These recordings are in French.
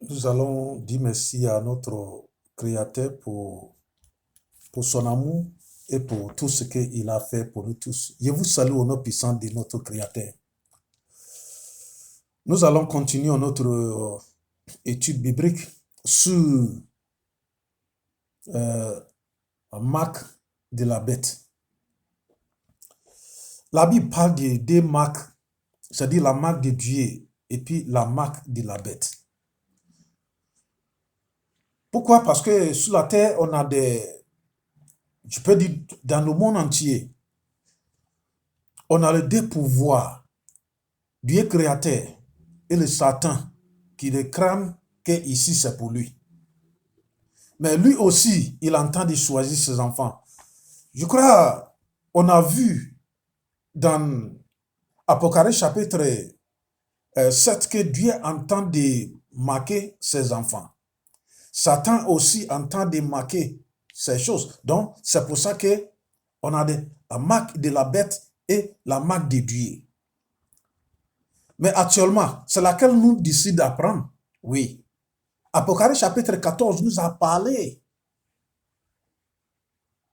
Nous allons dire merci à notre Créateur pour son amour et pour tout ce qu'il a fait pour nous tous. Je vous salue au nom puissant de notre Créateur. Nous allons continuer notre étude biblique sur la marque de la bête. La Bible parle de deux marques, c'est-à-dire la marque de Dieu et puis la marque de la bête. Pourquoi? Parce que sur la terre, on a je peux dire, dans le monde entier, on a les deux pouvoirs, Dieu créateur et le Satan, qui réclame que ici c'est pour lui. Mais lui aussi, il entend de choisir ses enfants. Je crois, on a vu dans Apocalypse chapitre 7 que Dieu entend de marquer ses enfants. Satan aussi entend de marquer ces choses. Donc, c'est pour ça que on a la marque de la bête et la marque de Dieu. Mais actuellement, c'est laquelle nous décidons d'apprendre? Oui. Apocalypse chapitre 14 nous a parlé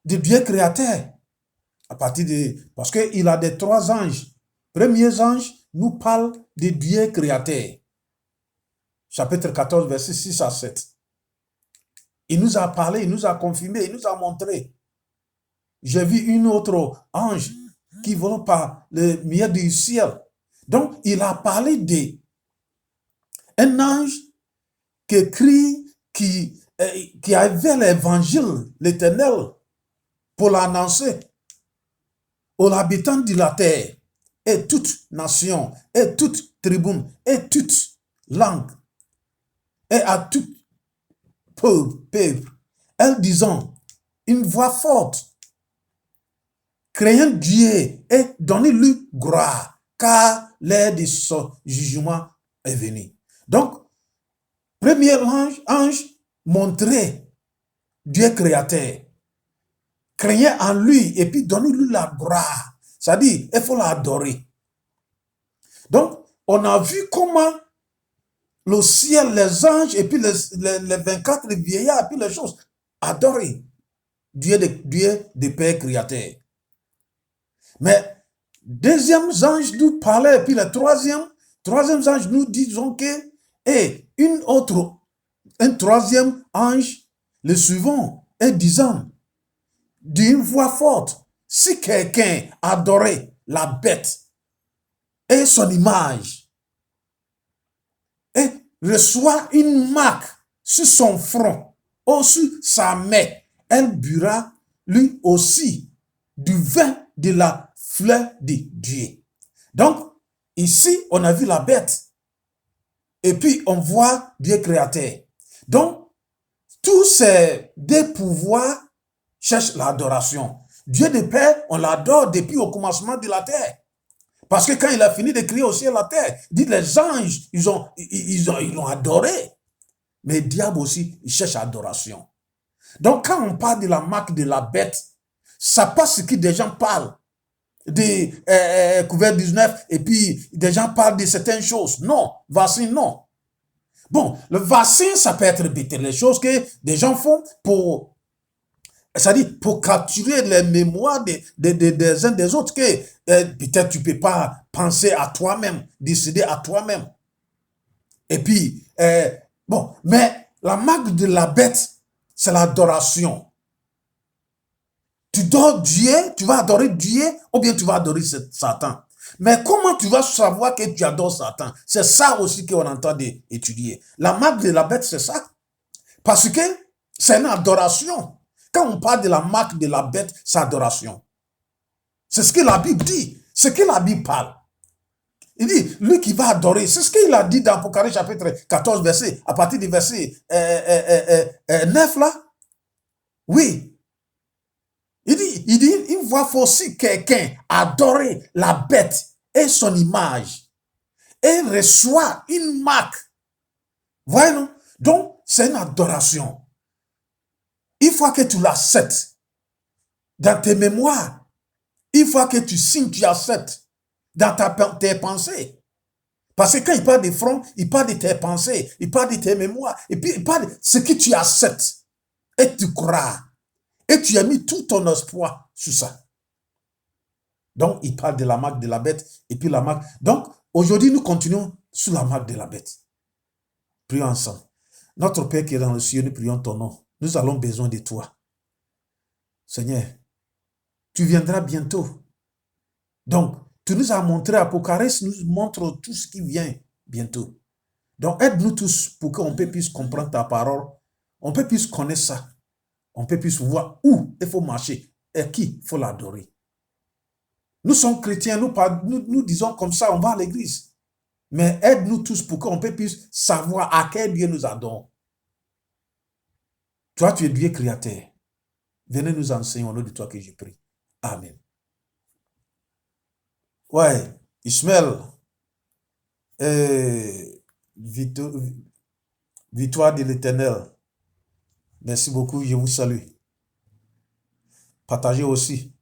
de Dieu créateur. À partir de, parce qu'il a des trois anges. Premier ange nous parle de Dieu créateur. Chapitre 14, verset 6 à 7. Il nous a parlé, il nous a confirmé, il nous a montré. J'ai vu une autre ange qui vole par le milieu du ciel. Donc, il a parlé d'un ange qui crie, qui avait l'évangile, l'éternel, pour l'annoncer aux habitants de la terre, et toute nation, et toute tribune, et toute langue, et à tout peuple, elles disant une voix forte, craignant Dieu et donnez-lui gloire, car l'heure de son jugement est venue. Donc, premier ange montrait Dieu créateur, craignez en lui et puis donnez-lui la gloire. C'est-à-dire, il faut l'adorer. Donc, on a vu comment le ciel, les anges et puis les 24 les vieillards et puis les choses adoraient Dieu de Père créateur. Mais deuxième ange nous parlait et puis le troisième ange nous disons que un troisième ange, le suivant, est disant d'une voix forte, si quelqu'un adorait la bête et son image et reçoit une marque sur son front ou sur sa main, elle buvra lui aussi du vin de la fleur de Dieu. Donc, ici, on a vu la bête et puis on voit Dieu créateur. Donc, tous ces deux pouvoirs cherchent l'adoration. Dieu de Père, on l'adore depuis au commencement de la terre. Parce que quand il a fini de créer au ciel la terre, dit les anges, ils l'ont adoré. Mais le diable aussi, il cherche adoration. Donc quand on parle de la marque de la bête, ça passe ce que des gens parlent de Covid-19 et puis des gens parlent de certaines choses. Non, vaccin, non. Bon, le vaccin, ça peut être les choses que des gens font pour, c'est-à-dire pour capturer les mémoires des uns des autres, que peut-être tu ne peux pas penser à toi-même, décider à toi-même. Et puis, bon, mais la marque de la bête, c'est l'adoration. Tu dors Dieu, tu vas adorer Dieu, ou bien tu vas adorer Satan. Mais comment tu vas savoir que tu adores Satan? C'est ça aussi qu'on entend étudier. La marque de la bête, c'est ça. Parce que c'est une adoration. Quand on parle de la marque de la bête, c'est adoration. C'est ce que la Bible dit. Ce que la Bible parle. Il dit, lui qui va adorer, c'est ce qu'il a dit dans Apocalypse chapitre 14, verset, à partir du verset 9 là. Oui. Il dit, il voit aussi quelqu'un adorer la bête et son image et reçoit une marque. Voyez-vous? Donc, c'est une adoration. Il faut que tu l'acceptes dans tes mémoires. Il faut que tu signes, tu acceptes dans tes pensées. Parce que quand il parle des fronts, il parle de tes pensées, il parle de tes mémoires, et puis il parle de ce que tu acceptes, et tu crois, et tu as mis tout ton espoir sur ça. Donc, il parle de la marque de la bête, et puis la marque. Donc, aujourd'hui, nous continuons sous la marque de la bête. Prions ensemble. Notre Père qui est dans le ciel, nous prions ton nom. Nous avons besoin de toi. Seigneur, tu viendras bientôt. Donc, tu nous as montré, Apocalypse nous montre tout ce qui vient bientôt. Donc, aide-nous tous pour qu'on puisse comprendre ta parole, on puisse connaître ça, on puisse voir où il faut marcher et qui il faut l'adorer. Nous sommes chrétiens, nous disons comme ça, on va à l'église. Mais aide-nous tous pour qu'on puisse savoir à quel Dieu nous adorons. Toi, tu es Dieu créateur. Venez nous enseigner au nom de toi que je prie. Amen. Ouais, Ismaël, victoire de l'Éternel. Merci beaucoup, je vous salue. Partagez aussi.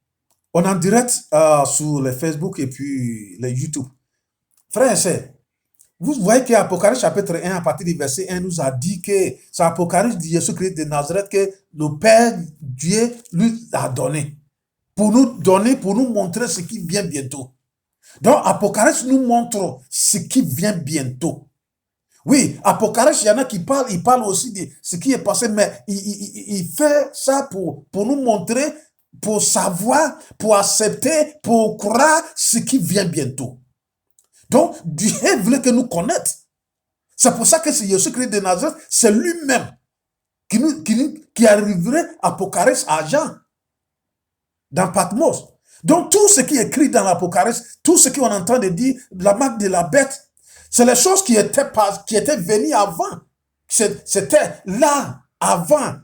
On est en direct sur les Facebook et puis les YouTube. Frères et sœurs, vous voyez qu'Apocalypse chapitre 1, à partir du verset 1, nous a dit que c'est Apocalypse de Jésus-Christ de Nazareth que le Père Dieu lui a donné. Pour nous donner, pour nous montrer ce qui vient bientôt. Donc, Apocalypse nous montre ce qui vient bientôt. Oui, Apocalypse, il y en a qui parlent, il parle aussi de ce qui est passé, mais il fait ça pour nous montrer, pour savoir, pour accepter, pour croire ce qui vient bientôt. Donc, Dieu voulait que nous connaissions. C'est pour ça que c'est Jésus-Christ de Nazareth, c'est lui-même qui arriverait à Apocalypse à Jean, dans Patmos. Donc, tout ce qui est écrit dans l'Apocalypse, tout ce qu'on entend de dire, la marque de la bête, c'est les choses qui étaient venues avant. C'était là, avant.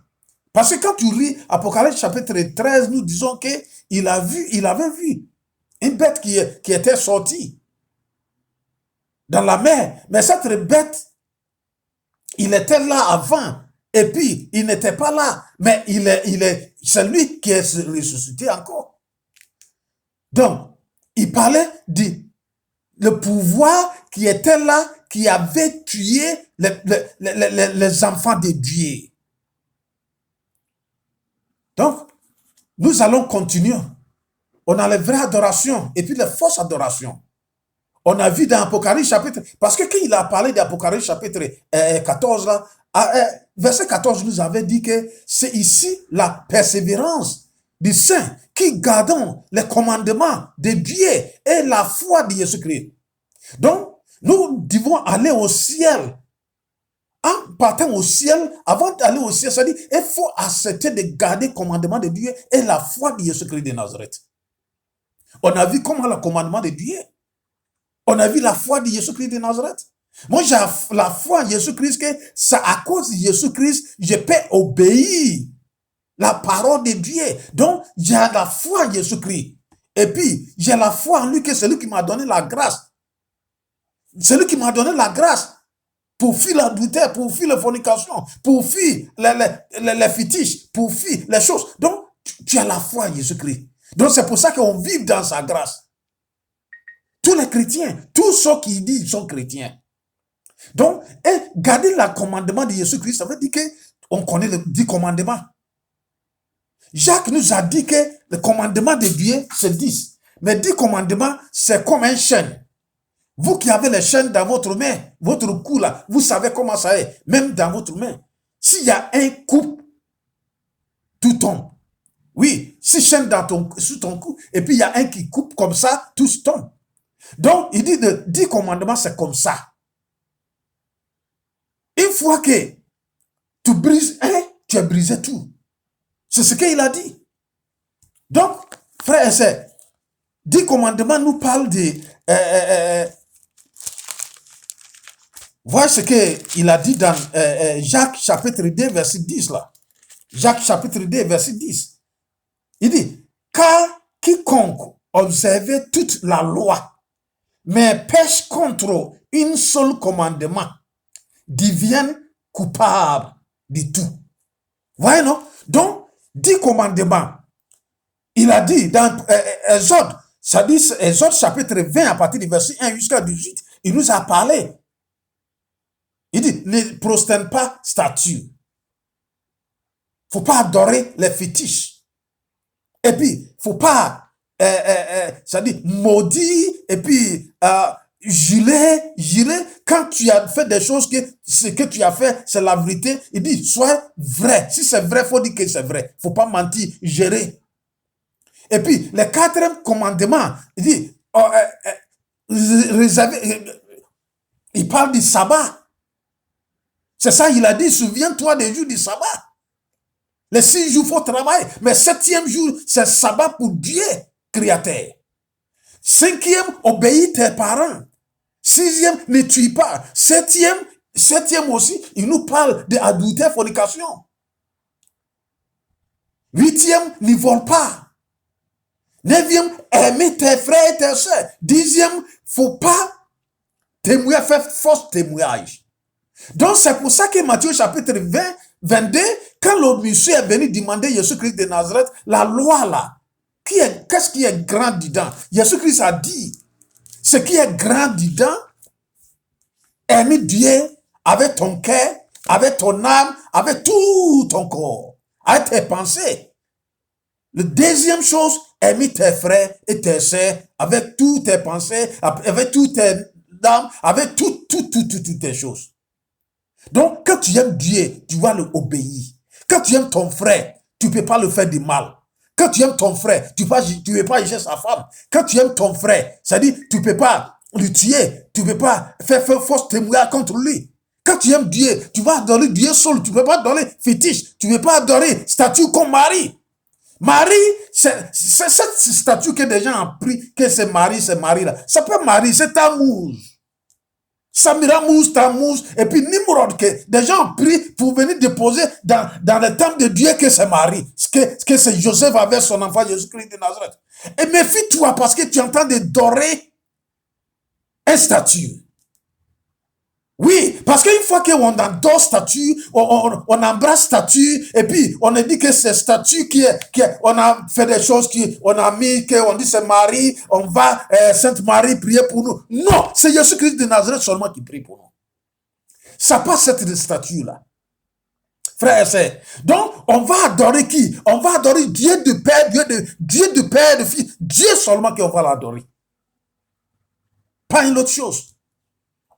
Parce que quand tu lis Apocalypse chapitre 13, nous disons qu'il avait vu une bête qui était sortie dans la mer. Mais cette bête, il était là avant. Et puis, il n'était pas là. Mais c'est lui qui est ressuscité encore. Donc, il parlait le pouvoir qui était là, qui avait tué les enfants de Dieu. Donc, nous allons continuer. On a les vraies adorations et puis les fausses adorations. On a vu dans Apocalypse chapitre, parce que quand il a parlé d'Apocalypse chapitre 14, là, verset 14 nous avait dit que c'est ici la persévérance des saints qui gardent les commandements de Dieu et la foi de Jésus-Christ. Donc, nous devons aller au ciel. En partant au ciel, avant d'aller au ciel, ça dit, il faut accepter de garder le commandement de Dieu et la foi de Jésus-Christ de Nazareth. On a vu comment le commandement de Dieu. On a vu la foi de Jésus-Christ de Nazareth. Moi, j'ai la foi en Jésus-Christ que c'est à cause de Jésus-Christ, je peux obéir la parole de Dieu. Donc, j'ai la foi en Jésus-Christ. Et puis, j'ai la foi en lui que c'est lui qui m'a donné la grâce. C'est lui qui m'a donné la grâce pour fuir l'adultère, pour fuir la fornication, pour fuir les fétiches, pour fuir les choses. Donc, tu as la foi en Jésus-Christ. Donc, c'est pour ça qu'on vit dans sa grâce. Tous les chrétiens, tous ceux qui disent qu'ils sont chrétiens. Donc, garder le commandement de Jésus-Christ, ça veut dire qu'on connaît les 10 commandements. Jacques nous a dit que le commandement de Dieu, c'est 10. Mais 10 commandements, c'est comme un chêne. Vous qui avez les chaînes dans votre main, votre cou là, vous savez comment ça est, même dans votre main. S'il y a un coup, tout tombe. Oui, si chaîne sous ton cou, et puis il y a un qui coupe comme ça, tout tombe. Donc, il dit de 10 commandements, c'est comme ça. Une fois que tu brises un, tu as brisé tout. C'est ce qu'il a dit. Donc, frères et sœurs, 10 commandements nous parlent de... Voyez ce qu'il a dit dans Jacques chapitre 2, verset 10 là. Jacques chapitre 2, verset 10. Il dit, car quiconque observe toute la loi, mais pêche contre un seul commandement, devient coupable de tout. Voyez non? Donc, 10 commandements. Il a dit dans Exode, ça dit Exode chapitre 20 à partir du verset 1 jusqu'à 18, il nous a parlé. Il dit, ne prosterne pas statue. Faut pas adorer les fétiches. Et puis, faut pas, ça dit, maudire, et puis, jurer, quand tu as fait des choses que ce que tu as fait, c'est la vérité. Il dit, sois vrai. Si c'est vrai, faut dire que c'est vrai. Faut pas mentir, gérer. Et puis, le 4e commandement, il dit, il parle du sabbat. C'est ça, il a dit, souviens-toi des jours du sabbat. Les 6 jours, il faut travailler. Mais 7e jour, c'est sabbat pour Dieu, créateur. 5e, obéis tes parents. 6e, ne tue pas. 7e aussi, il nous parle d'adultère, fornication. 8e, ne vole pas. 9e, aimer tes frères et tes soeurs. 10e, faut pas témoigner, faire fausse témoignage. Donc, c'est pour ça que Matthieu chapitre 20, 22, quand le monsieur est venu demander Jésus-Christ de Nazareth, la loi là, qu'est-ce qui est grand dedans? Jésus-Christ a dit, ce qui est grand dedans, aimer Dieu avec ton cœur, avec ton âme, avec tout ton corps, avec tes pensées. La deuxième chose, aimer tes frères et tes sœurs avec toutes tes pensées, avec toutes tes âmes, avec toutes tes choses. Donc, quand tu aimes Dieu, tu vas le obéir. Quand tu aimes ton frère, tu ne peux pas le faire du mal. Quand tu aimes ton frère, tu ne peux pas juger sa femme. Quand tu aimes ton frère, c'est-à-dire tu ne peux pas le tuer, tu ne peux pas faire fausse témoignage contre lui. Quand tu aimes Dieu, tu vas adorer Dieu seul. Tu ne peux pas adorer fétiche. Tu ne peux pas adorer statue comme Marie. Marie, c'est cette statue que des gens ont pris, que c'est Marie là. C'est pas Marie, c'est Tammuz. Samiramouz, Tammuz, et puis Nimrod, que des gens ont pris pour venir déposer dans le temple de Dieu que c'est Marie, que c'est Joseph avec son enfant Jésus-Christ de Nazareth. Et méfie-toi parce que tu es en train de dorer un statut. Oui, parce qu'une fois qu'on adore statut, on embrasse statut, et puis on a dit que c'est statut on a fait des choses on a mis, qu'on dit c'est Marie, on va, Sainte Marie, prier pour nous. Non, c'est Jésus-Christ de Nazareth seulement qui prie pour nous. Ça passe cette statue-là. Frère et sœur. Donc, on va adorer qui? On va adorer Dieu de Père, Dieu de Père, de Fils, Dieu seulement qu'on va l'adorer. Pas une autre chose.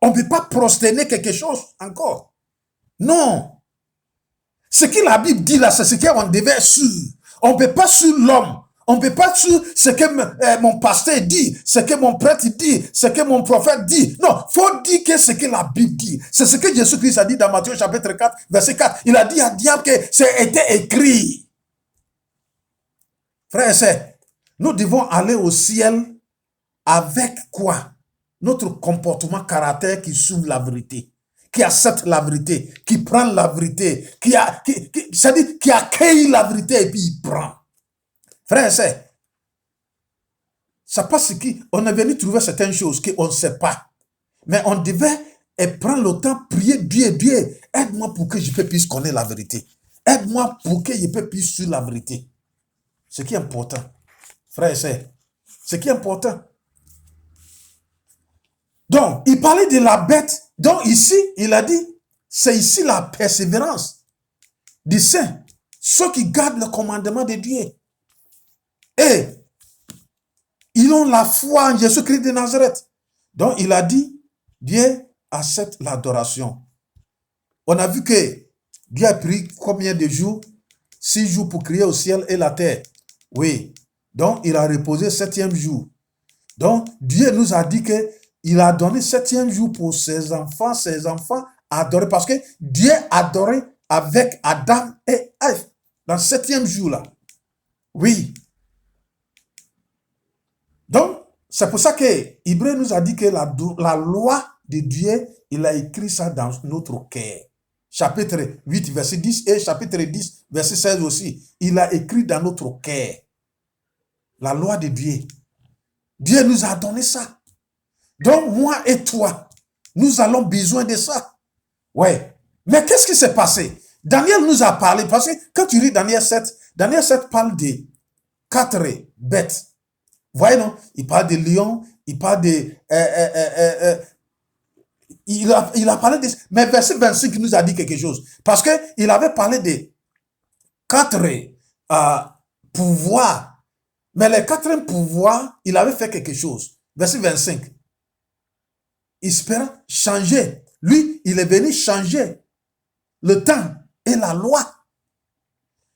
On ne peut pas prosterner quelque chose encore. Non. Ce que la Bible dit là, c'est ce qu'on devait suivre. On ne peut pas suivre l'homme. On ne peut pas suivre ce que mon pasteur dit, ce que mon prêtre dit, ce que mon prophète dit. Non, il faut dire que ce que la Bible dit. C'est ce que Jésus-Christ a dit dans Matthieu chapitre 4, verset 4. Il a dit à diable que c'était écrit. Frères et sœurs, nous devons aller au ciel avec quoi? Notre comportement, caractère qui suit la vérité, qui accepte la vérité, qui prend la vérité, c'est-à-dire qui accueille la vérité et puis il prend. Frère et sœur, ça passe qu'on est venu trouver certaines choses qu'on ne sait pas. Mais on devait prendre le temps, prier Dieu, aide-moi pour que je puisse connaître la vérité. Aide-moi pour que je puisse suivre la vérité. Ce qui est important. Frère et sœur, ce qui est important. Donc, il parlait de la bête. Donc, ici, il a dit, c'est ici la persévérance des saints, ceux qui gardent le commandement de Dieu. Et ils ont la foi en Jésus-Christ de Nazareth. Donc, il a dit, Dieu accepte l'adoration. On a vu que Dieu a pris combien de jours? 6 jours pour créer au ciel et la terre. Oui. Donc, il a reposé 7e jour. Donc, Dieu nous a dit que il a donné 7e jour pour ses enfants adorer. Parce que Dieu adorait avec Adam et Ève dans 7e jour là. Oui. Donc, c'est pour ça que Hébreu nous a dit que la loi de Dieu, il a écrit ça dans notre cœur. Chapitre 8, verset 10 et chapitre 10, verset 16 aussi. Il a écrit dans notre cœur la loi de Dieu. Dieu nous a donné ça. Donc, moi et toi, nous avons besoin de ça. Ouais. Mais qu'est-ce qui s'est passé? Daniel nous a parlé, parce que quand tu lis Daniel 7 parle de 4 bêtes. Vous voyez, non? Il parle de lion, il parle de il a parlé de... Mais verset 25 nous a dit quelque chose. Parce qu'il avait parlé de 4 pouvoirs. Mais les 4e pouvoirs, il avait fait quelque chose. Verset 25. Il espère changer. Lui, il est venu changer le temps et la loi.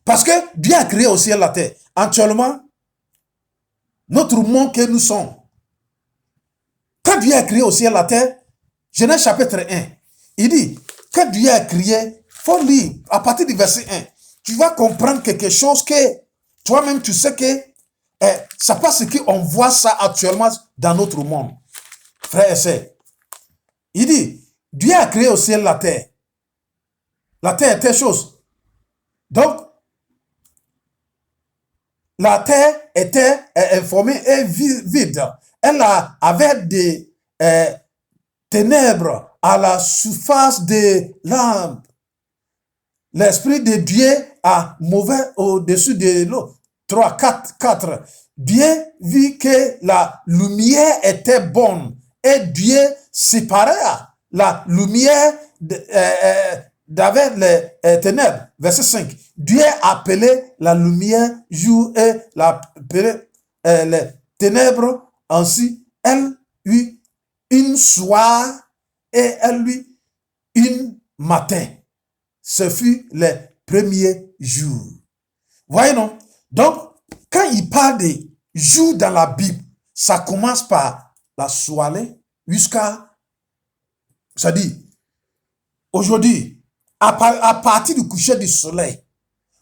Parce que Dieu a créé au ciel la terre. Actuellement, notre monde que nous sommes, quand Dieu a créé au ciel la terre, Genèse chapitre 1, il dit, quand Dieu a créé, il faut lire à partir du verset 1, tu vas comprendre quelque chose que toi-même tu sais que c'est pas ce qu'on voit ça actuellement dans notre monde. Frère et sœurs, il dit, Dieu a créé au ciel la terre. La terre était chose. Donc, la terre était informée et vide. Elle avait des ténèbres à la surface de l'âme. L'Esprit de Dieu a mouvé au-dessus de l'eau. 3, 4. Dieu vit que la lumière était bonne et Dieu séparait la lumière d'avec les ténèbres. Verset 5. Dieu appelait la lumière jour et l'appelait les ténèbres ainsi. Elle eut une soir et elle eut une matin. Ce fut les premiers jours. Voyez non? Donc, quand il parle de jours dans la Bible, ça commence par la soirée jusqu'à, ça dit, aujourd'hui, à partir du coucher du soleil,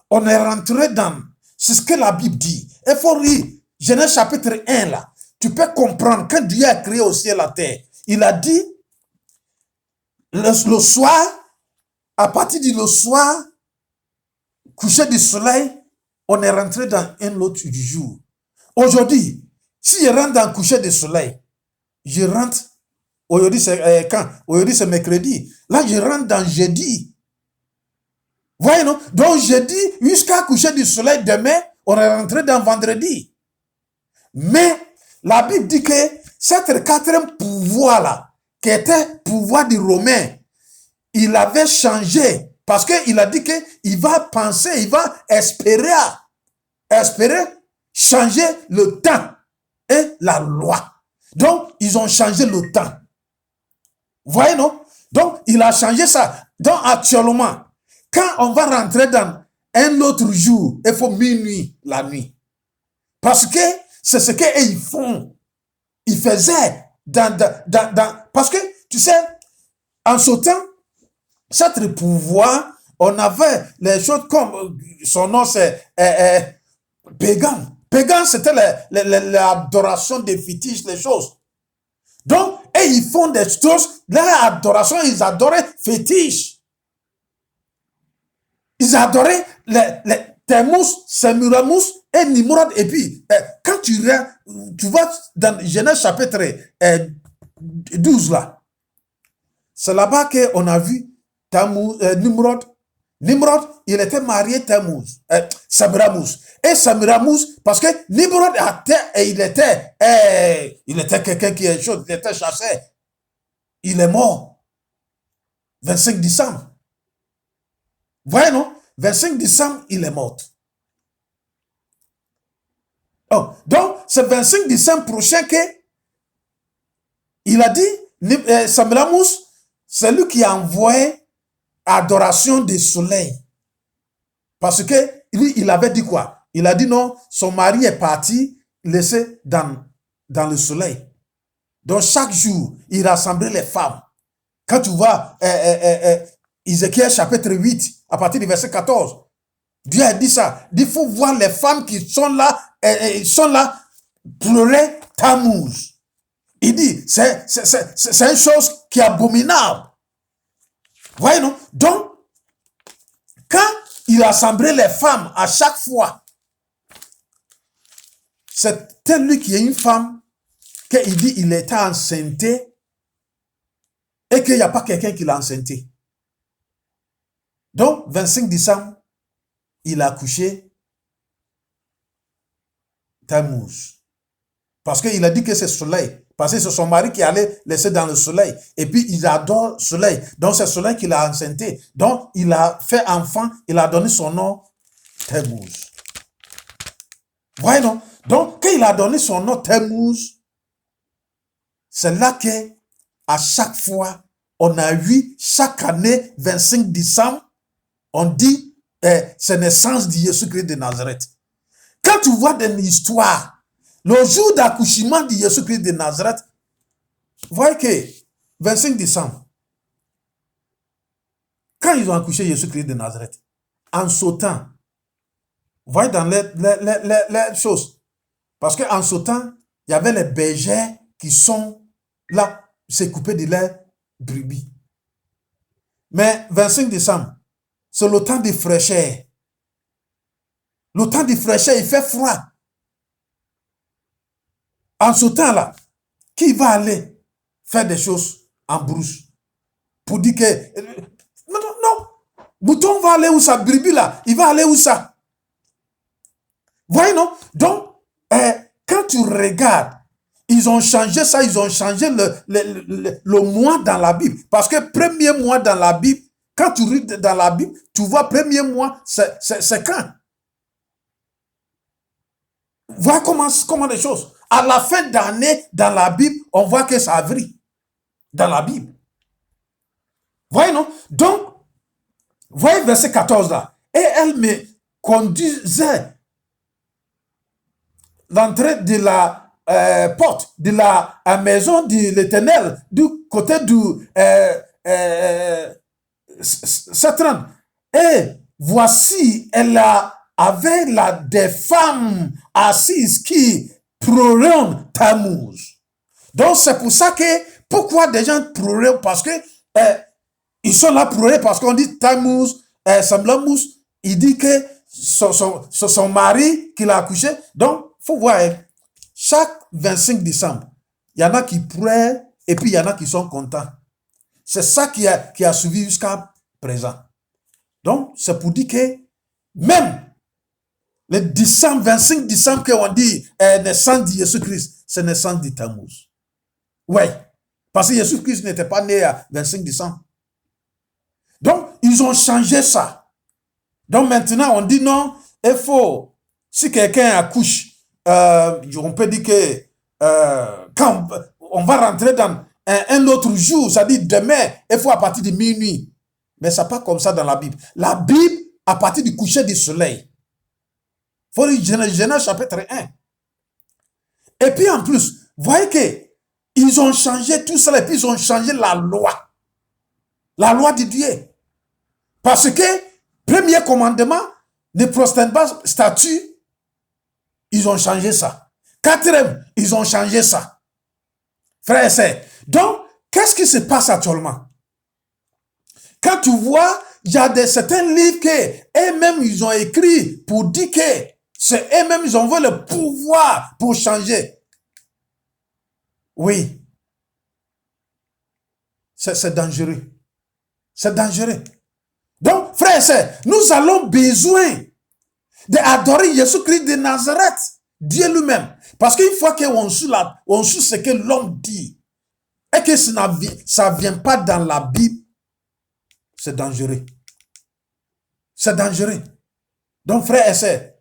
on est rentré dans, c'est ce que la Bible dit. Il faut lire Genèse chapitre 1 là. Tu peux comprendre, quand Dieu a créé au ciel la terre, il a dit, le soir, à partir du soir, coucher du soleil, on est rentré dans un autre jour. Aujourd'hui, si je rentre dans le coucher du soleil, je rentre, aujourd'hui c'est quand? Aujourd'hui c'est mercredi. Là, je rentre dans jeudi. Voyez, non? Donc, jeudi, jusqu'à coucher du soleil, demain, on est rentré dans vendredi. Mais, la Bible dit que cette 4e pouvoir-là, qui était pouvoir du Romain, il avait changé. Parce qu'il a dit qu'il va penser, il va espérer changer le temps et la loi. Donc, ils ont changé le temps. Vous voyez, non? Donc, il a changé ça. Donc, actuellement, quand on va rentrer dans un autre jour, il faut minuit, la nuit. Parce que c'est ce qu'ils font. Ils faisaient parce que, tu sais, en ce temps, cet pouvoir, on avait les choses comme, son nom c'est pagan. Pagan, c'était l'adoration des fétiches, les choses. Donc, et ils font des choses, l'adoration, ils adoraient fétiches. Ils adoraient les Tammuz, Semiramis et Nimrod. Et puis, quand tu vas dans Genèse chapitre 12 là, c'est là-bas qu'on a vu Nimrod. Nimrod, il était marié Tammuz, Semiramis. Et Semiramis, parce que Nimrod il était quelqu'un qui est chaud, il était chassé. Il est mort. 25 décembre. Voyez, non? 25 décembre, il est mort. Oh, donc, c'est 25 décembre prochain que il a dit, Semiramis, c'est lui qui a envoyé adoration du soleil. Parce que lui, il avait dit quoi? Il a dit non, son mari est parti, laissé dans le soleil. Donc, chaque jour, il rassemblait les femmes. Quand tu vois Ézéchiel chapitre 8, à partir du verset 14, Dieu a dit ça. Il faut voir les femmes qui sont là, pleurer Tammuz. Il dit, c'est une chose qui est abominable. Voyez, non? Donc, quand il rassemblait les femmes à chaque fois, c'était lui qui est une femme, qu'il dit il était enceinte et qu'il n'y a pas quelqu'un qui l'a enceinte. Donc, 25 décembre, il a accouché Tammuz. Parce qu'il a dit que c'est le soleil. Parce que c'est son mari qui allait laisser dans le soleil. Et puis, il adore le soleil. Donc, c'est le soleil qui l'a enceinté. Donc, il a fait enfant. Il a donné son nom Tammuz. Voyez, non? Donc, quand il a donné son nom Tammuz, c'est là que, à chaque fois, on a eu, chaque année, 25 décembre, on dit, c'est naissance de Jésus-Christ de Nazareth. Quand tu vois dans l'histoire, le jour d'accouchement de Jésus-Christ de Nazareth, vous voyez que 25 décembre, quand ils ont accouché Jésus-Christ de Nazareth, en sautant, vous voyez dans les choses, parce qu'en sautant, il y avait les bergers qui sont là, c'est coupé de leurs brebis. Mais 25 décembre, c'est le temps de fraîcheur. Le temps de fraîcheur, il fait froid. En ce temps-là, qui va aller faire des choses en brousse pour dire que non, non, non, Mouton va aller où ça, brebis là, il va aller où ça? Voyez, non? Donc, quand tu regardes, ils ont changé ça, ils ont changé le mois dans la Bible. Parce que premier mois dans la Bible, quand tu lis dans la Bible, tu vois premier mois, c'est quand? Voilà comment les choses. À la fin d'année, dans la Bible, on voit que ça avril. Dans la Bible. Voyez, non? Donc, voyez verset 14 là. Et elle me conduisait l'entrée de la porte de la maison de l'Éternel du côté du 730. Et voici, elle avait là des femmes assises qui pleuraient Tammuz. Donc c'est pour ça que, pourquoi des gens pleuraient? Parce que ils sont là pleurer parce qu'on dit Tammuz, Semblamous, il dit que c'est son mari qui l'a accouché. Donc, il faut voir, chaque 25 décembre, il y en a qui pleurent et puis il y en a qui sont contents. C'est ça qui a suivi jusqu'à présent. Donc, c'est pour dire que même le 25 décembre qu'on dit naissance de Jésus-Christ, c'est naissance de Tammuz. Oui, parce que Jésus-Christ n'était pas né à 25 décembre. Donc, ils ont changé ça. Donc, maintenant, on dit non, il faut, si quelqu'un accouche, on peut dire que quand on va rentrer dans un autre jour, c'est-à-dire demain, il faut à partir de minuit. Mais ce n'est pas comme ça dans la Bible. La Bible, à partir du coucher du soleil. Il faut lire Genèse chapitre 1. Et puis en plus, vous voyez que ils ont changé tout ça et puis ils ont changé la loi. La loi de Dieu. Parce que, premier commandement, ne prosterne pas statue, ils ont changé ça. Quatrième, ils ont changé ça. Frères et sœurs. Donc, qu'est-ce qui se passe actuellement? Quand tu vois, il y a certains livres que eux-mêmes ils ont écrit pour dire que c'est eux-mêmes ils ont le pouvoir pour changer. Oui. C'est dangereux. C'est dangereux. Donc, frères et sœurs, nous avons besoin d'adorer Jésus-Christ de Nazareth, Dieu lui-même. Parce qu'une fois qu'on suit ce que l'homme dit, et que ça ne vient pas dans la Bible, c'est dangereux. C'est dangereux. Donc, frères et sœurs,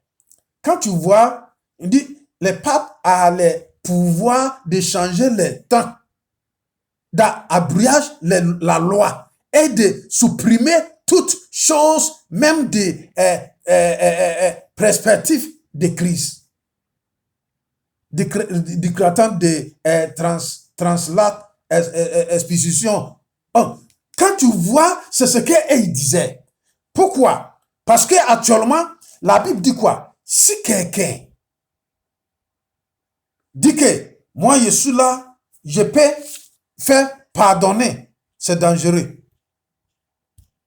quand tu vois, il dit, le pape a le pouvoir de changer le temps, d'abreuger la loi et de supprimer toute chose, même des perspectives de crise. Du créateur de translate exposition. Oh, quand tu vois, c'est ce qu'il disait. Pourquoi? Parce qu'actuellement, la Bible dit quoi? Si quelqu'un dit que moi je suis là, je peux faire pardonner, c'est dangereux.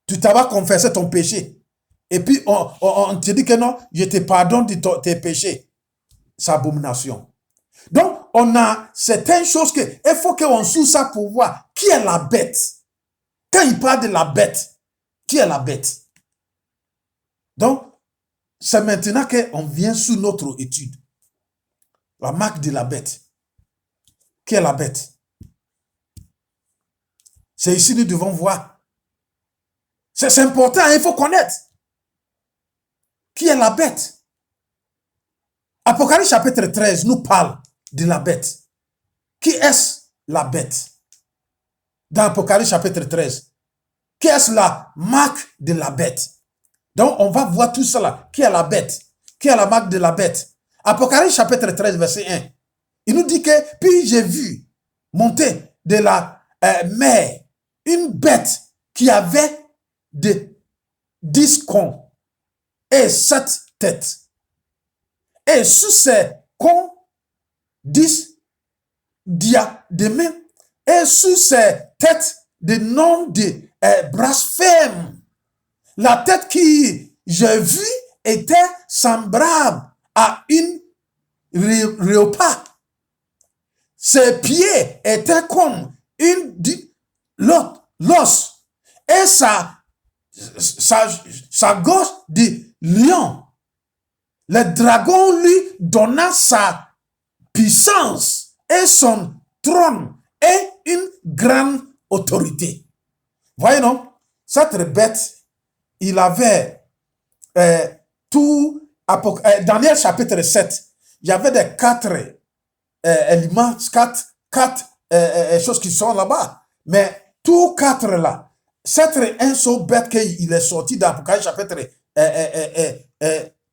Tu t'as confessé ton péché. Et puis on te dit que non, je te pardonne de tes péchés. C'est abomination. Donc, on a certaines choses que il faut qu'on suive ça pour voir qui est la bête. Quand il parle de la bête, qui est la bête? Donc, c'est maintenant qu'on vient sur notre étude. La marque de la bête. qui est la bête. C'est ici nous devons voir. C'est important, il faut connaître. Qui est la bête? Apocalypse chapitre 13 nous parle de la bête. Qui est-ce la bête? Dans Apocalypse chapitre 13. Qui est la marque de la bête? Donc on va voir tout cela. Qui est la bête? Qui est la marque de la bête? Apocalypse chapitre 13 verset 1. Il nous dit que puis j'ai vu monter de la mer une bête qui avait de 10 cornes et 7 têtes. Et sous ces cornes, 10 diadèmes et sous ses têtes de noms de blasphème. La tête qui j'ai vue était semblable à une repas. Ses pieds étaient comme une l'os et sa gorge de lion. Le dragon lui donna sa puissance et son trône et une grande autorité. Voyez non? Cette bête, il avait tout. Daniel chapitre 7, il y avait des 4 éléments, 4 choses qui sont là-bas. Mais tous 4 là, c'est un seul bête qu'il est sorti dans Apocalypse chapitre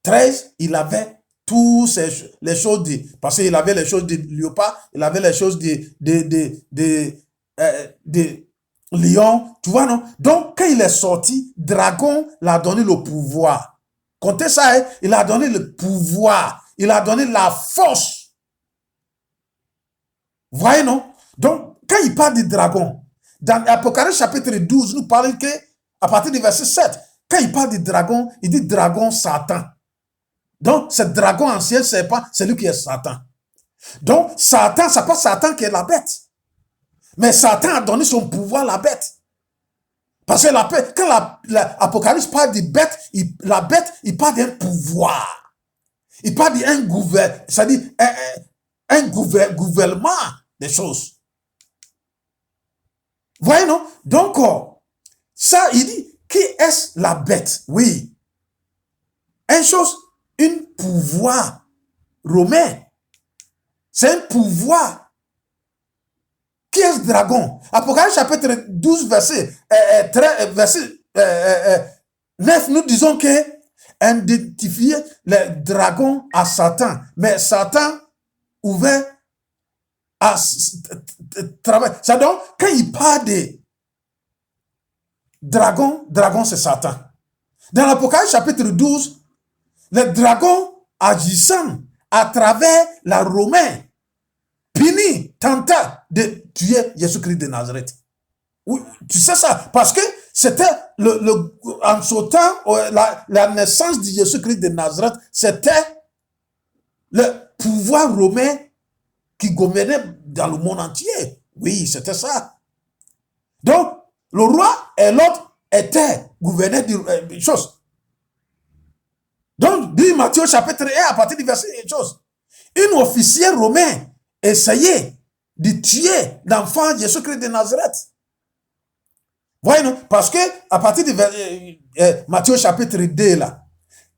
13, il avait toutes les choses parce qu'il avait les choses de léopard, il avait les choses de lion, tu vois non? Donc quand il est sorti, dragon l'a donné le pouvoir. Comptez ça, hein? Il a donné le pouvoir, il a donné la force. Voyez non? Donc quand il parle de dragon, dans Apocalypse chapitre 12, nous parlons que à partir du verset 7, quand il parle de dragon, il dit dragon Satan. Donc, ce dragon ancien, c'est pas celui qui est Satan. Donc, Satan, c'est pas Satan qui est la bête. Mais Satan a donné son pouvoir à la bête. Parce que quand l'Apocalypse parle de bête, la bête, il parle d'un pouvoir. Il parle d'un gouvernement, c'est-à-dire un gouvernement des choses. Voyez, non? Donc, ça, il dit, qui est la bête? Oui. Une chose, un pouvoir romain. C'est un pouvoir. Qui est ce dragon? Apocalypse chapitre 12, verset 9, nous disons que identifier le dragon à Satan. Mais Satan ouvert à travailler. C'est donc, quand il parle de dragon c'est Satan. Dans l'Apocalypse chapitre 12, le dragon agissant à travers la Romaine, Pini tenta de tuer Jésus-Christ de Nazareth. Oui, tu sais ça, parce que c'était en ce temps, la naissance de Jésus-Christ de Nazareth, c'était le pouvoir romain qui gouvernait dans le monde entier. Oui, c'était ça. Donc, le roi et l'autre étaient gouvernés de choses. Donc, dit Matthieu chapitre 1, à partir du verset une chose. Un officier romain essayait de tuer l'enfant Jésus-Christ de Nazareth. Voyez-nous, parce que à partir de Matthieu chapitre 2, là,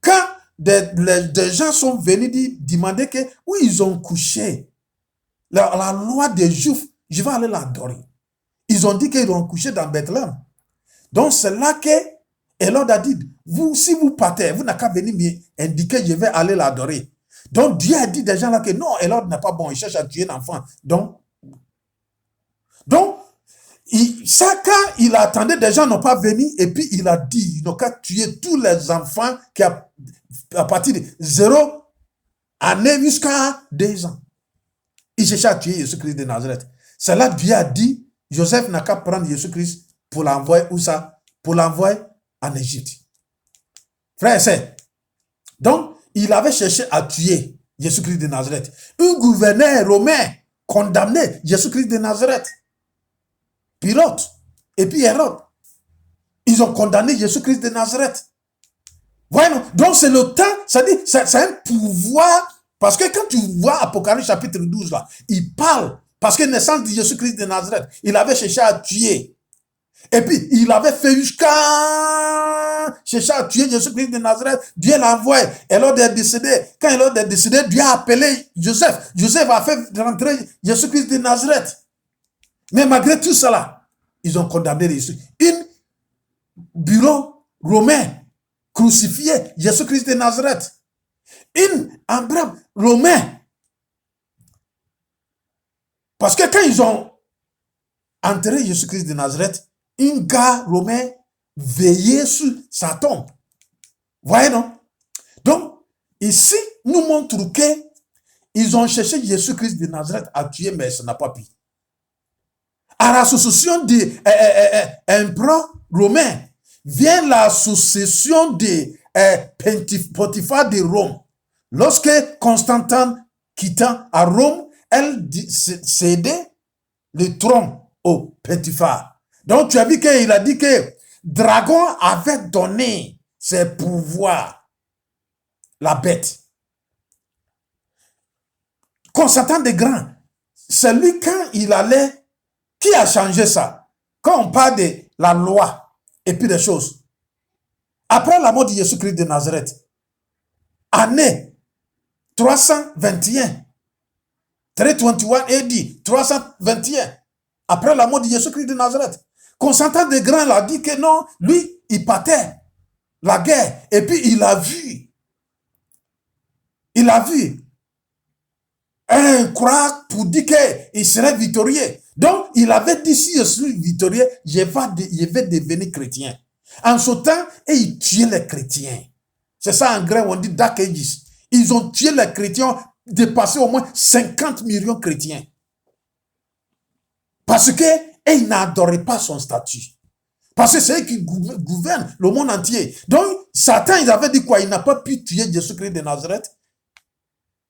quand des gens sont venus demander que où ils ont couché la loi des Juifs, je vais aller l'adorer. Ils ont dit qu'ils ont couché dans Bethléem. Donc c'est là que Hérode a dit, si vous partez, vous n'avez qu'à venir m'indiquer, je vais aller l'adorer. Donc Dieu a dit des gens là que non, Hérode n'est pas bon, il cherche à tuer l'enfant. Donc ça, quand il attendait, des gens n'ont pas venu, et puis il a dit, il n'a qu'à tuer tous les enfants qui à partir de 0 année jusqu'à 2 ans. Il cherchait à tuer Jésus-Christ de Nazareth. C'est là que Dieu a dit, Joseph n'a qu'à prendre Jésus-Christ pour l'envoyer, où ça? Pour l'envoyer en Égypte. Frère et sœur, donc, il avait cherché à tuer Jésus-Christ de Nazareth. Un gouverneur romain condamnait Jésus-Christ de Nazareth. Pilate et puis Hérode. Ils ont condamné Jésus-Christ de Nazareth. Voyez-vous? Donc, c'est le temps, c'est un pouvoir, parce que quand tu vois Apocalypse chapitre 12, là, il parle Parce que naissance de Jésus-Christ de Nazareth, il avait cherché à tuer. Et puis, il avait fait jusqu'à chercher à tuer Jésus-Christ de Nazareth. Dieu l'a envoyé. Et lors est décédé, quand il est décédé, Dieu a appelé Joseph. Joseph a fait rentrer Jésus-Christ de Nazareth. Mais malgré tout cela, ils ont condamné Jésus. Un bureau romain crucifié Jésus-Christ de Nazareth. Un emblème romain. Parce que quand ils ont enterré Jésus-Christ de Nazareth, un gars romain veillait sur sa tombe. Voyez, non? Donc, ici, nous montre qu'ils ont cherché Jésus-Christ de Nazareth à tuer, mais ça n'a pas pu. À l'association des empereurs romains vient l'association des pontifats de Rome. Lorsque Constantin quittant à Rome, elle cédait le trône au pontificat. Donc tu as vu qu'il a dit que Dragon avait donné ses pouvoirs, la bête. Constantin de Grand, c'est lui quand il allait, qui a changé ça? Quand on parle de la loi et puis des choses, après la mort de Jésus-Christ de Nazareth, année 321, 321 AD, 321, après la mort de Jésus-Christ de Nazareth, Constantin de Grand a dit que non, lui, il partait la guerre, et puis il a vu un croix pour dire qu'il serait victorieux. Donc, il avait dit, si je suis victorieux, je vais devenir chrétien. En ce temps, et il tuait les chrétiens. C'est ça en grec, on dit Dark Ages. Ils ont tué les chrétiens, dépassé au moins 50 millions de chrétiens. Parce que, et ils n'adoraient pas son statut. Parce que c'est eux qui gouvernent le monde entier. Donc, Satan, il avait dit quoi? Il n'a pas pu tuer Jésus-Christ de Nazareth.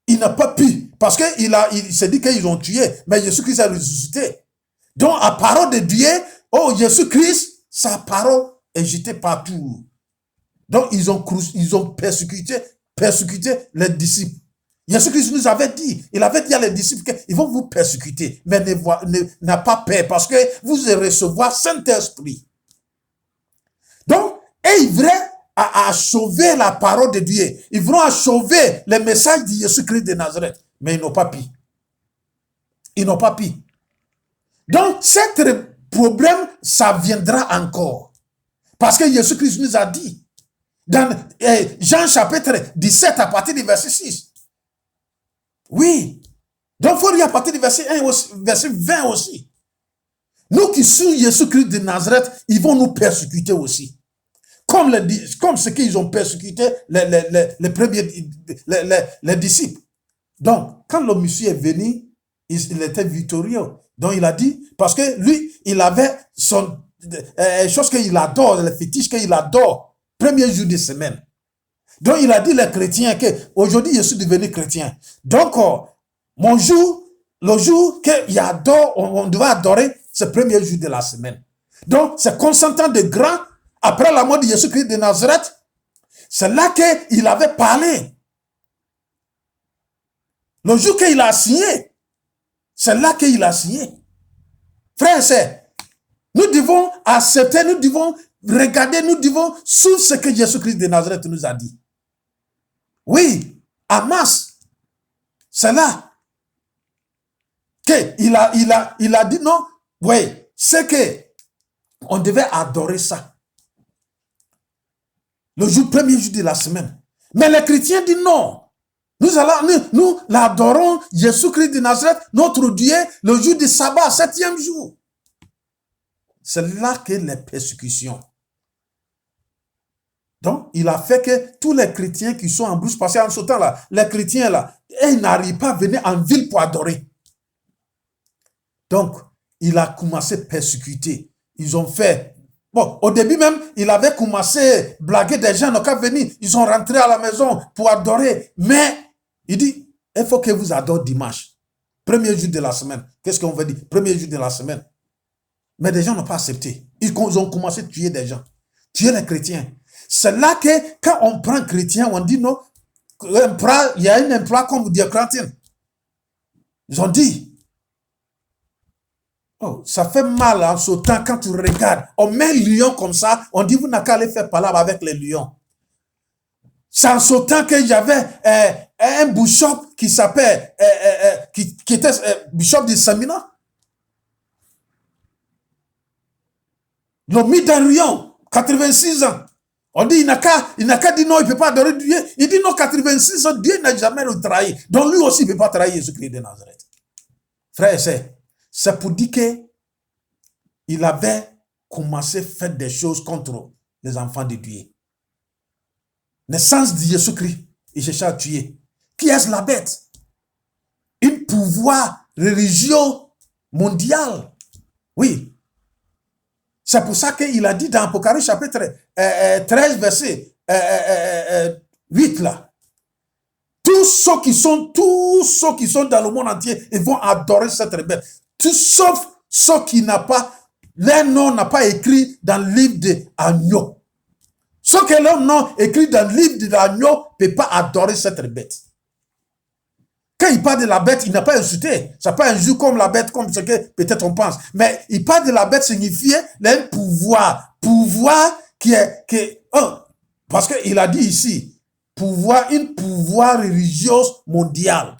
Il n'a pas pu. Parce qu'il s'est dit qu'ils ont tué. Mais Jésus-Christ a ressuscité. Donc, à parole de Dieu, oh, Jésus-Christ, sa parole est jetée partout. Donc, ils ont persécuté les disciples. Jésus-Christ nous avait dit, il avait dit à les disciples qu'ils vont vous persécuter, mais n'a pas peur, parce que vous allez recevoir Saint-Esprit. Donc, et ils veulent sauver la parole de Dieu. Ils vont sauver le message de Jésus-Christ de Nazareth. Mais ils n'ont pas pu. Ils n'ont pas pu. Donc, ce problème, ça viendra encore. Parce que Jésus-Christ nous a dit, dans Jean chapitre 17, à partir du verset 6. Oui. Donc, il faut lire à partir du verset 1 aussi, verset 20 aussi. Nous qui sommes Jésus-Christ de Nazareth, ils vont nous persécuter aussi. Comme ce qu'ils ont persécuté les premiers les disciples. Donc, quand le monsieur est venu, il était victorieux. Donc, il a dit, parce que lui, il avait son chose qu'il adore, le fétiche qu'il adore, premier jour de semaine. Donc, il a dit les chrétiens que aujourd'hui je suis devenu chrétien. Donc, mon jour, le jour qu'il adore, on doit adorer, c'est le premier jour de la semaine. Donc, c'est Constantin de Grand, après la mort de Jésus-Christ de Nazareth, c'est là qu'il avait parlé. Le jour qu'il a signé, c'est là qu'il a signé. Frères et sœurs, nous devons accepter, nous devons regarder, nous devons suivre ce que Jésus-Christ de Nazareth nous a dit. Oui, à masse, c'est là qu'il a dit non, oui, c'est que on devait adorer ça. Le premier jour de la semaine. Mais les chrétiens disent non. Nous l'adorons, Jésus-Christ de Nazareth, notre Dieu, le jour du sabbat, 7e jour. C'est là que les persécutions. Donc, il a fait que tous les chrétiens qui sont en brousse, parce qu'en ce temps-là, les chrétiens là, ils n'arrivent pas à venir en ville pour adorer. Donc, il a commencé à persécuter. Ils ont fait. Bon, au début même, il avait commencé à blaguer des gens, n'ont qu'à venir. Ils sont rentrés à la maison pour adorer. Mais, il dit, il faut que vous adorez dimanche. Premier jour de la semaine. Qu'est-ce qu'on veut dire? Premier jour de la semaine. Mais des gens n'ont pas accepté. Ils ont commencé à tuer des gens. Tuer les chrétiens. C'est là que, quand on prend chrétien, on dit non, il y a un emploi comme diacrantine. Ils ont dit, Oh, ça fait mal en sautant quand tu regardes. On met un lion comme ça, on dit vous n'avez qu'à aller faire palabre avec les lions. C'est en sautant que j'avais un bishop qui s'appelle, qui était bishop de Samina. Ils l'ont mis dans Lyon, 86 ans. On dit, il n'a qu'à dire non, il ne peut pas adorer Dieu. Il dit non, 86 ans, Dieu n'a jamais le trahi. Donc lui aussi, il ne peut pas trahir Jésus-Christ de Nazareth. Frère et sœur, c'est pour dire qu'il avait commencé à faire des choses contre les enfants de Dieu. Naissance de Jésus-Christ, il cherchait à tuer. Qui est la bête? Un pouvoir religieux mondial. Oui. C'est pour ça qu'il a dit dans Apocalypse chapitre 13, verset 8 là. Tous ceux qui sont dans le monde entier, ils vont adorer cette bête. Tout sauf ceux qui n'ont pas, leur nom n'a pas écrit dans le livre de l'agneau. Ceux que leur nom écrit dans le livre de l'agneau ne peuvent pas adorer cette bête. Quand il parle de la bête, il n'a pas insulté. Ça pas injure comme la bête, comme ce que peut-être on pense. Mais il parle de la bête signifiait un pouvoir. Pouvoir qui est... parce qu'il a dit ici, un pouvoir religieux mondial.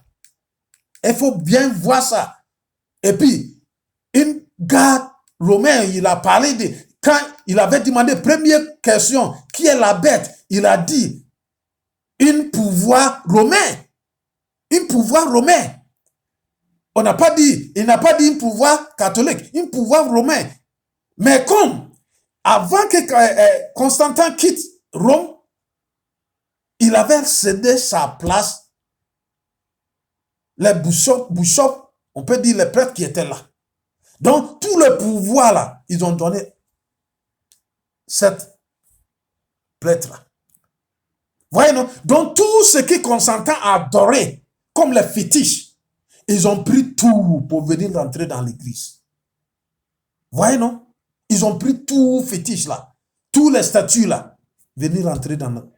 Il faut bien voir ça. Et puis, une garde romain, il a parlé de... Quand il avait demandé, première question, qui est la bête? Il a dit, un pouvoir romain. Un pouvoir romain. On n'a pas dit, il n'a pas dit un pouvoir catholique, un pouvoir romain. Mais comme, avant que Constantin quitte Rome, il avait cédé sa place. Les bishops, on peut dire les prêtres qui étaient là. Donc, tout le pouvoir là, ils ont donné cette prêtre-là. Voyez, non? Donc, tout ce que Constantin a adoré, comme les fétiches, ils ont pris tout pour venir rentrer dans l'église. Voyez, non? Ils ont pris tout fétiche là, tous les statues là, venir rentrer dans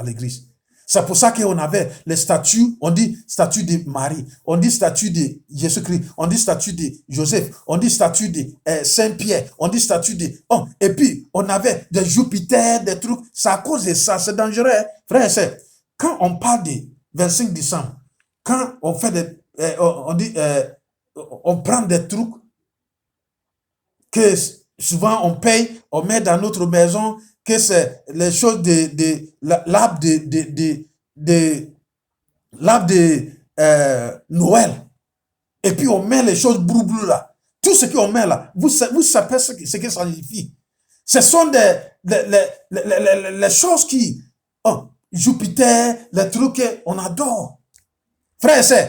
l'église. C'est pour ça qu'on avait les statues, on dit statue de Marie, on dit statue de Jésus-Christ, on dit statue de Joseph, on dit statue de Saint-Pierre, on dit statue de... Oh, et puis, on avait des Jupiter, des trucs. C'est à cause de ça, c'est dangereux. Hein? Frère et sœur, quand on parle de 25 décembre, quand on fait des... on dit... on prend des trucs que souvent on paye, on met dans notre maison, que c'est les choses de l'arbre de Noël. Et puis on met les choses brou là. Tout ce qu'on met là, vous savez ce que ça signifie. Ce sont les choses qui... Oh, Jupiter, les trucs qu'on adore. Frère et sœur,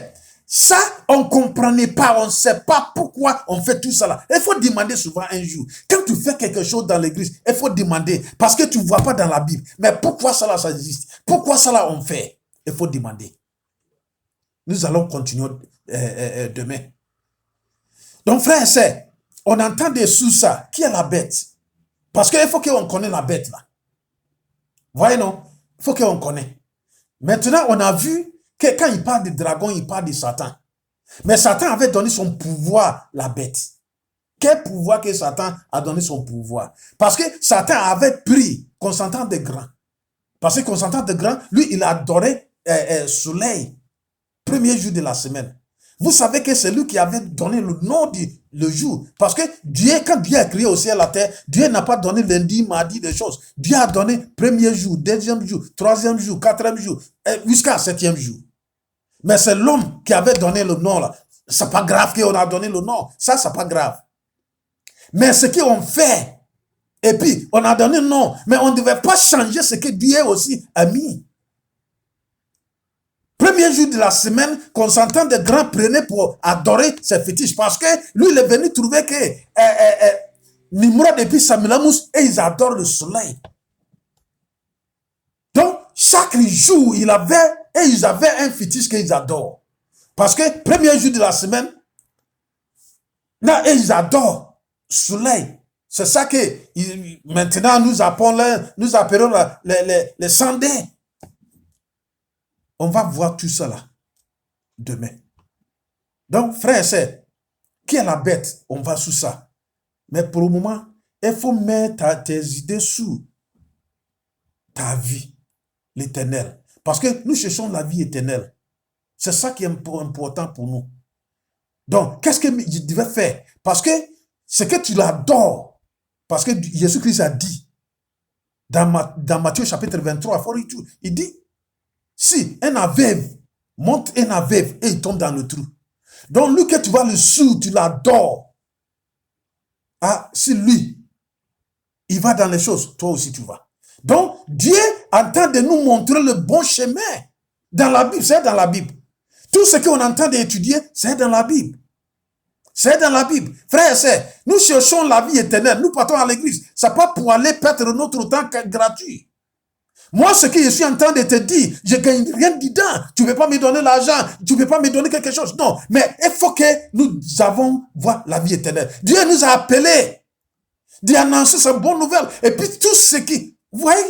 ça, on ne comprenait pas, on ne sait pas pourquoi on fait tout ça là. Il faut demander souvent un jour. Quand tu fais quelque chose dans l'église, il faut demander, parce que tu ne vois pas dans la Bible. Mais pourquoi ça là, ça existe? Pourquoi ça là, on fait? Il faut demander. Nous allons continuer demain. Donc, frère et sœur, on entend des sous ça. Qui est la bête? Parce qu'il faut qu'on connaisse la bête là. Voyez non? Il faut qu'on connaisse. Maintenant, on a vu que quand il parle de dragon, il parle de Satan. Mais Satan avait donné son pouvoir, la bête. Quel pouvoir que Satan a donné son pouvoir? Parce que Satan avait pris Constantin de Grand. Parce que Constantin de Grand, lui, il adorait soleil, premier jour de la semaine. Vous savez que c'est lui qui avait donné le nom du jour. Parce que Dieu, quand Dieu a créé au ciel et la terre, Dieu n'a pas donné lundi, mardi, des choses. Dieu a donné premier jour, deuxième jour, troisième jour, quatrième jour, jusqu'à septième jour. Mais c'est l'homme qui avait donné le nom là. C'est pas grave qu'on a donné le nom. Ça, c'est pas grave. Mais ce qu'on fait, et puis on a donné le nom, mais on ne devait pas changer ce que Dieu aussi a mis. Premier jour de la semaine, Constantin de Grand prenait pour adorer ses fétiches parce que lui, il est venu trouver que Nimrod et puis Samelamus, et ils adorent le soleil. Donc, chaque jour, ils avaient un fétiche qu'ils adorent. Parce que premier jour de la semaine, là, ils adorent le soleil. C'est ça que maintenant nous appelons les Sandins. On va voir tout ça là demain. Donc, frère et sœur, qui est la bête? On va sous ça. Mais pour le moment, il faut mettre tes idées sous ta vie, l'éternel. Parce que nous cherchons la vie éternelle. C'est ça qui est important pour nous. Donc, qu'est-ce que je devais faire? Parce que c'est que tu l'adores. Parce que Jésus-Christ a dit, dans Matthieu chapitre 23, il dit, si un aveugle monte un aveugle et il tombe dans le trou. Donc, lui que tu vas le sous, tu l'adores. Ah, si lui, il va dans les choses, toi aussi tu vas. Donc, Dieu est en train de nous montrer le bon chemin. Dans la Bible, c'est dans la Bible. Tout ce qu'on est en train d'étudier, c'est dans la Bible. C'est dans la Bible. Frères et sœurs, nous cherchons la vie éternelle. Nous partons à l'église. Ce n'est pas pour aller perdre notre temps gratuit. Moi, ce que je suis en train de te dire, je ne gagne rien dedans. Tu ne peux pas me donner l'argent. Tu ne peux pas me donner quelque chose. Non, mais il faut que nous avons voir la vie éternelle. Dieu nous a appelés d'annoncer cette bonne nouvelle. Et puis tout ce qui... Vous voyez?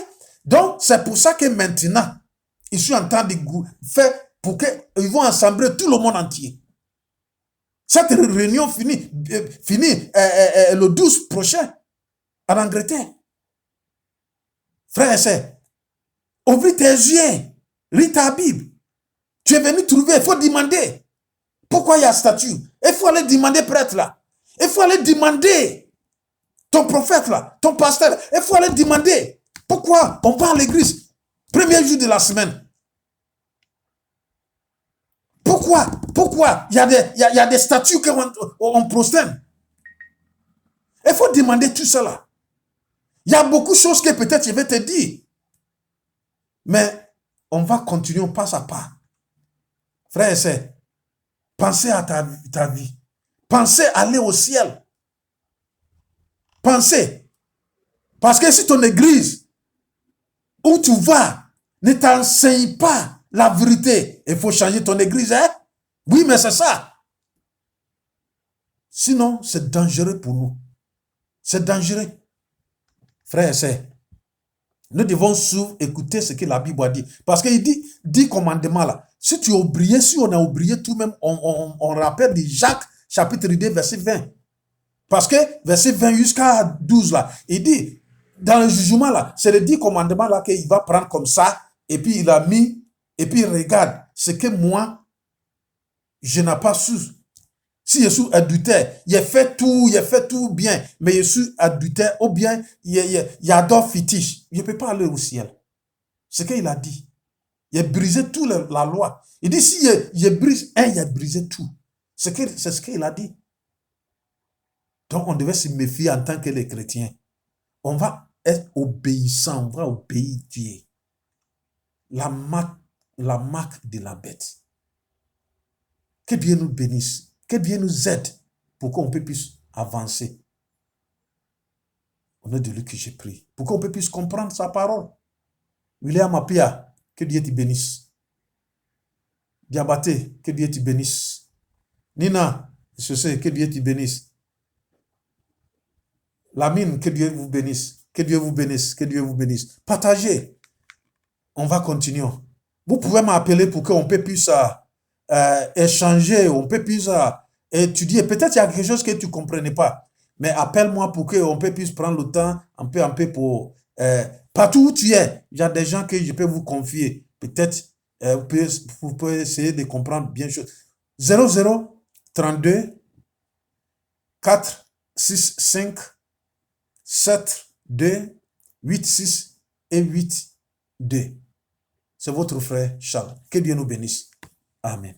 Donc, c'est pour ça que maintenant, ils sont en train de faire pour qu'ils vont assembler tout le monde entier. Cette réunion finit le 12 prochain en Angleterre. Frères et sœurs, ouvre tes yeux, lis ta Bible. Tu es venu trouver, il faut demander. Pourquoi il y a statue? Il faut aller demander prêtre là. Il faut aller demander ton prophète là, ton pasteur. Il faut aller demander. Pourquoi on va à l'église? Premier jour de la semaine. Pourquoi il y a des statues qu'on prosterne? Il faut demander tout cela. Il y a beaucoup de choses que peut-être je vais te dire. Mais on va continuer pas à pas. Frères et sœurs, pensez à ta vie. Pensez à aller au ciel. Pensez. Parce que si ton église, où tu vas, ne t'enseigne pas la vérité, il faut changer ton église, hein? Oui, mais c'est ça. Sinon, c'est dangereux pour nous. C'est dangereux. Frères et sœurs, nous devons souvent écouter ce que la Bible a dit. Parce qu'il dit 10 commandements là. Si tu as oublié, si on a oublié tout même, on rappelle de Jacques chapitre 2 verset 20. Parce que verset 20 jusqu'à 12 là, il dit, dans le jugement là, c'est les 10 commandements là qu'il va prendre comme ça, et puis il a mis, et puis il regarde ce que moi, je n'ai pas su. Si je suis adultère, il a fait tout bien, mais je suis adultère, ou bien il adore fétiche, je ne peux pas aller au ciel. C'est ce qu'il a dit. Il a brisé toute la loi. Il dit, si il brise un, il a brisé tout. C'est ce qu'il a dit. Donc, on devait se méfier en tant que les chrétiens. On va être obéissant, on va obéir Dieu. La marque de la bête. Que Dieu nous bénisse. Que Dieu nous aide pour qu'on puisse avancer. Au nom de lui que j'ai pris. Pour qu'on puisse comprendre sa parole. William Apia, que Dieu te bénisse. Diabaté, que Dieu te bénisse. Nina, que Dieu te bénisse. Lamine, que Dieu vous bénisse. Que Dieu vous bénisse. Que Dieu vous bénisse. Partagez. On va continuer. Vous pouvez m'appeler pour qu'on puisse échanger, on peut plus étudier. Peut-être il y a quelque chose que tu ne comprenais pas. Mais appelle-moi pour qu'on puisse prendre le temps un peu pour... partout où tu es, il y a des gens que je peux vous confier. Peut-être vous pouvez essayer de comprendre bien chose. 00 32 4 6 5 7 2 8 6 et 8 2. C'est votre frère Charles. Que Dieu nous bénisse. Amen.